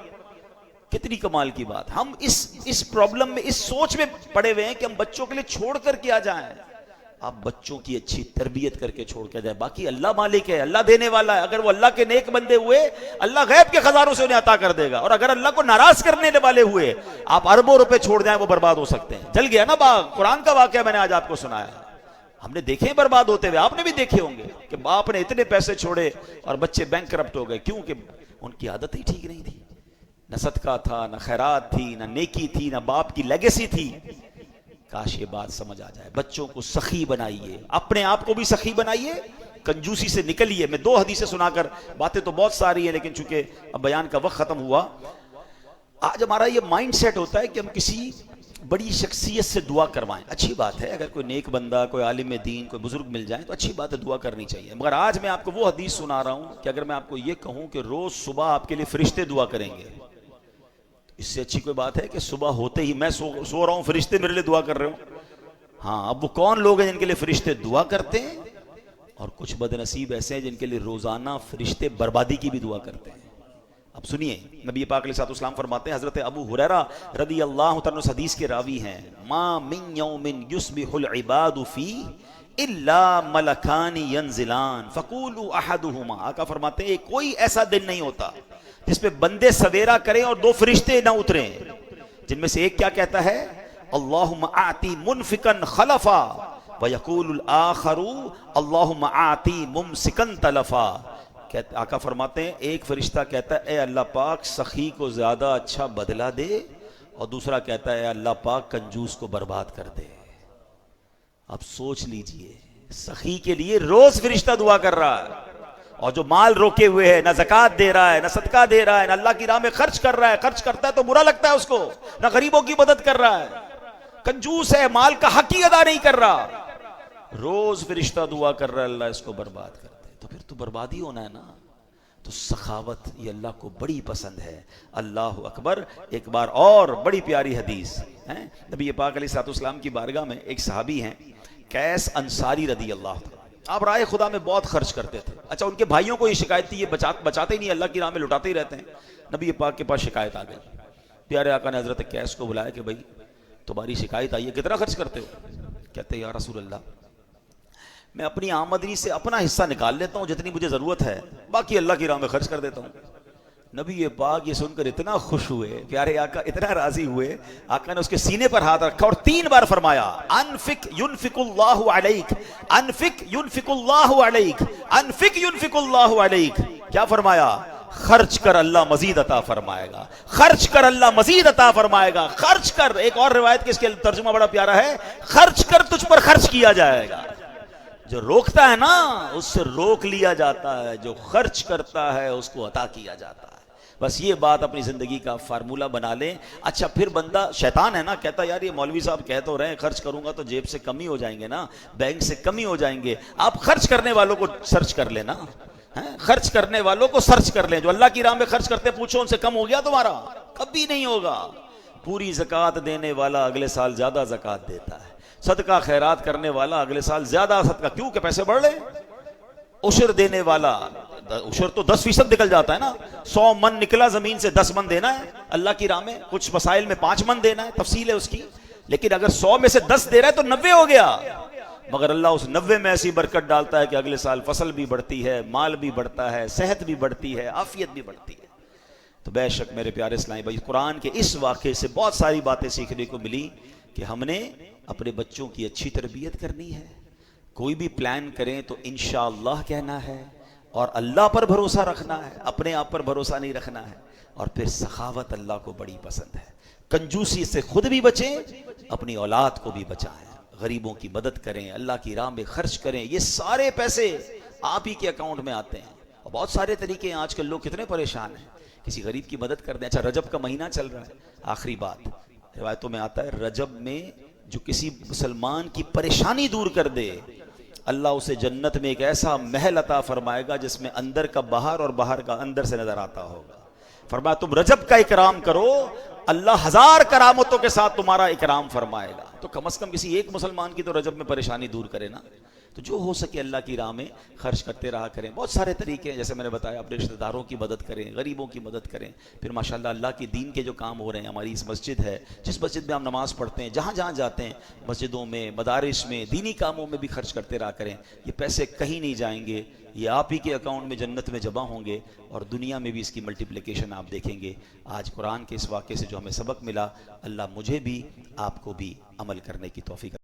Speaker 1: کتنی کمال کی بات. ہم اس پرابلم میں, اس سوچ میں پڑے ہوئے ہیں کہ ہم بچوں کے لیے چھوڑ کر کیا جائیں. آپ بچوں کی اچھی تربیت کر کے چھوڑ کے جائیں. باقی اللہ مالک ہے, اللہ دینے والا ہے. اگر وہ اللہ کے نیک بندے ہوئے, اللہ غیب کے خزانوں سے انہیں عطا کر دے گا. اور اگر اللہ کو ناراض کرنے والے ہوئے, آپ اربوں روپے چھوڑ جائیں, وہ برباد ہو سکتے ہیں. جل گیا نا باغ. قرآن کا واقعہ میں نے آج آپ کو سنایا, ہم نے دیکھے برباد ہوتے ہوئے, آپ نے بھی دیکھے ہوں گے کہ باپ نے اتنے پیسے چھوڑے اور بچے بینک کرپٹ ہو گئے. کیوں کہ ان کی عادت ہی ٹھیک نہیں تھی. نہ صدقہ تھا, نہ خیرات تھی, نہ نیکی تھی, نہ باپ کی لیگیسی تھی. کاش یہ بات سمجھ آ جائے. بچوں کو سخی بنائیے, اپنے آپ کو بھی سخی بنائیے, کنجوسی سے نکلیے. میں 2 حدیثیں سنا کر, باتیں تو بہت ساری ہیں لیکن چونکہ اب بیان کا وقت ختم ہوا, آج ہمارا یہ مائنڈ سیٹ ہوتا ہے کہ ہم کسی بڑی شخصیت سے دعا کروائیں. اچھی بات ہے, اگر کوئی نیک بندہ, کوئی عالم دین, کوئی بزرگ مل جائیں تو اچھی بات ہے, دعا کرنی چاہیے. مگر آج میں آپ کو وہ حدیث سنا رہا ہوں کہ اگر میں آپ کو یہ کہوں کہ روز صبح آپ کے لیے فرشتے دعا کریں گے, اس سے اچھی کوئی بات ہے کہ صبح ہوتے ہی میں سو رہا ہوں, فرشتے میرے لیے دعا کر رہے ہوں. ہاں, اب وہ کون لوگ ہیں جن کے لیے فرشتے دعا کرتے ہیں, اور کچھ بد نصیب ایسے ہیں جن کے لیے روزانہ فرشتے بربادی کی بھی دعا کرتے ہیں. اب سنیے, نبی پاک علیہ الصلوۃ والسلام فرماتے ہیں, حضرت ابو ہریرہ رضی اللہ تعالیٰ عنہ حدیث کے راوی ہیں, ما من یوم یصبح العباد فی الا ملکان ینزلان فقولوا احدہما، آقا فرماتے ہیں کوئی ایسا دن نہیں ہوتا جس پہ بندے سویرا کریں اور دو فرشتے نہ اتریں، جن میں سے ایک کیا کہتا ہے اللہم آتی منفقا خلفا ویقول الآخر اللہم آتی ممسکا تلفا۔ آقا فرماتے ہیں ایک فرشتہ کہتا ہے اے اللہ پاک سخی کو زیادہ اچھا بدلہ دے، اور دوسرا کہتا ہے اے اللہ پاک کنجوس کو برباد کر دے۔ اب سوچ لیجئے، سخی کے لیے روز فرشتہ دعا کر رہا ہے، اور جو مال روکے ہوئے ہے، نہ زکوٰۃ دے رہا ہے، نہ صدقہ دے رہا ہے، نہ اللہ کی راہ میں خرچ کر رہا ہے، خرچ کرتا ہے تو برا لگتا ہے اس کو، نہ غریبوں کی مدد کر رہا ہے، کنجوس ہے، مال کا حق ہی ادا نہیں کر رہا، روز فرشتہ دعا کر رہا ہے اللہ اس کو برباد کر دے، تو پھر تو بربادی ہونا ہے نا۔ تو سخاوت یہ اللہ کو بڑی پسند ہے۔ اللہ اکبر۔ ایک بار اور بڑی پیاری حدیث ہے، نبی پاک علیہ الصلوۃ والسلام کی بارگاہ میں ایک صحابی ہیں قیس انصاری رضی اللہ عنہ، آپ رائے خدا میں بہت خرچ کرتے تھے۔ اچھا ان کے بھائیوں کو یہ شکایت تھی، یہ بچاتے ہی نہیں، اللہ کی راہ میں لٹاتے ہی رہتے ہیں۔ نبی پاک کے پاس شکایت آ گئی، پیارے آقا نے حضرت قیس کو بلایا کہ بھائی تمہاری شکایت آئی ہے، کتنا خرچ کرتے ہو؟ کہتے ہیں یا رسول اللہ میں اپنی آمدنی سے اپنا حصہ نکال لیتا ہوں جتنی مجھے ضرورت ہے، باقی اللہ کی راہ میں خرچ کر دیتا ہوں۔ نبی پاک یہ سن کر اتنا خوش ہوئے، پیارے آقا اتنا راضی ہوئے، آقا نے اس کے سینے پر ہاتھ رکھا اور 3 بار فرمایا انفق ينفق اللہ علیک، انفق ينفق اللہ علیک، انفق ينفق اللہ علیک۔ کیا فرمایا؟ خرچ کر اللہ مزید عطا فرمائے گا، خرچ کر اللہ مزید عطا فرمائے گا، خرچ کر۔ ایک اور روایت کے اس کے ترجمہ بڑا پیارا ہے، خرچ کر تجھ پر خرچ کیا جائے گا۔ جو روکتا ہے نا اس سے روک لیا جاتا ہے، جو خرچ کرتا ہے اس کو عطا کیا جاتا ہے۔ بس یہ بات اپنی زندگی کا فارمولہ بنا لیں۔ اچھا پھر بندہ شیطان ہے نا، کہتا ہے یار یہ مولوی صاحب کہہ تو رہے ہیں خرچ کروں گا تو جیب سے کمی ہو جائیں گے نا، بینک سے کمی ہو جائیں گے۔ آپ خرچ کرنے والوں کو سرچ کر لینا، خرچ کرنے والوں کو سرچ کر لیں، جو اللہ کی راہ میں خرچ کرتے پوچھو ان سے کم ہو گیا تمہارا؟ کبھی نہیں ہوگا۔ پوری زکوٰۃ دینے والا اگلے سال زیادہ زکوٰۃ دیتا ہے، صدقہ خیرات کرنے والا اگلے سال زیادہ صدقہ، کیوں کہ پیسے بڑھ رہے۔ عشر دینے والا، عشر تو 10% نکل جاتا ہے نا، 100 من نکلا زمین سے 10 من دینا ہے اللہ کی راہ میں، کچھ مسائل میں 5 من دینا ہے، تفصیل ہے اس کی، لیکن اگر 100 میں سے 10 دے رہا ہے تو 90 ہو گیا۔ مگر اللہ اس 90 میں ایسی برکت ڈالتا ہے کہ اگلے سال فصل بھی بڑھتی ہے، مال بھی بڑھتا ہے، صحت بھی بڑھتی ہے، عافیت بھی بڑھتی ہے۔ تو بے شک میرے پیارے اسلامی بھائی، قرآن کے اس واقعے سے بہت ساری باتیں سیکھنے کو ملی کہ ہم نے اپنے بچوں کی اچھی تربیت کرنی ہے، کوئی بھی پلان کریں تو انشاءاللہ کہنا ہے، اور اللہ پر بھروسہ رکھنا ہے، اپنے آپ پر بھروسہ نہیں رکھنا ہے، اور پھر سخاوت اللہ کو بڑی پسند ہے۔ کنجوسی سے خود بھی بچیں، اپنی اولاد کو بھی بچائیں، غریبوں کی مدد کریں، اللہ کی راہ میں خرچ کریں۔ یہ سارے پیسے آپ ہی کے اکاؤنٹ میں آتے ہیں، اور بہت سارے طریقے ہیں۔ آج کل لوگ کتنے پریشان ہیں، کسی غریب کی مدد کر دیں۔ اچھا رجب کا مہینہ چل رہا ہے، آخری بات، روایتوں میں آتا ہے رجب میں جو کسی مسلمان کی پریشانی دور کر دے، اللہ اسے جنت میں ایک ایسا محل عطا فرمائے گا جس میں اندر کا باہر اور باہر کا اندر سے نظر آتا ہوگا۔ فرمایا تم رجب کا اکرام کرو، اللہ 1000 کرامتوں کے ساتھ تمہارا اکرام فرمائے گا۔ تو کم از کم کسی ایک مسلمان کی تو رجب میں پریشانی دور کرے نا۔ تو جو ہو سکے اللہ کی راہ میں خرچ کرتے رہا کریں۔ بہت سارے طریقے ہیں، جیسے میں نے بتایا، اپنے رشتہ داروں کی مدد کریں، غریبوں کی مدد کریں، پھر ماشاءاللہ اللہ کی دین کے جو کام ہو رہے ہیں، ہماری اس مسجد ہے، جس مسجد میں ہم نماز پڑھتے ہیں، جہاں جہاں جاتے ہیں، مسجدوں میں، مدارس میں، دینی کاموں میں بھی خرچ کرتے رہا کریں۔ یہ پیسے کہیں نہیں جائیں گے، یہ آپ ہی کے اکاؤنٹ میں جنت میں جمع ہوں گے، اور دنیا میں بھی اس کی ملٹیپلیکیشن آپ دیکھیں گے۔ آج قرآن کے اس واقعے سے جو ہمیں سبق ملا، اللہ مجھے بھی آپ کو بھی عمل کرنے کی توفیق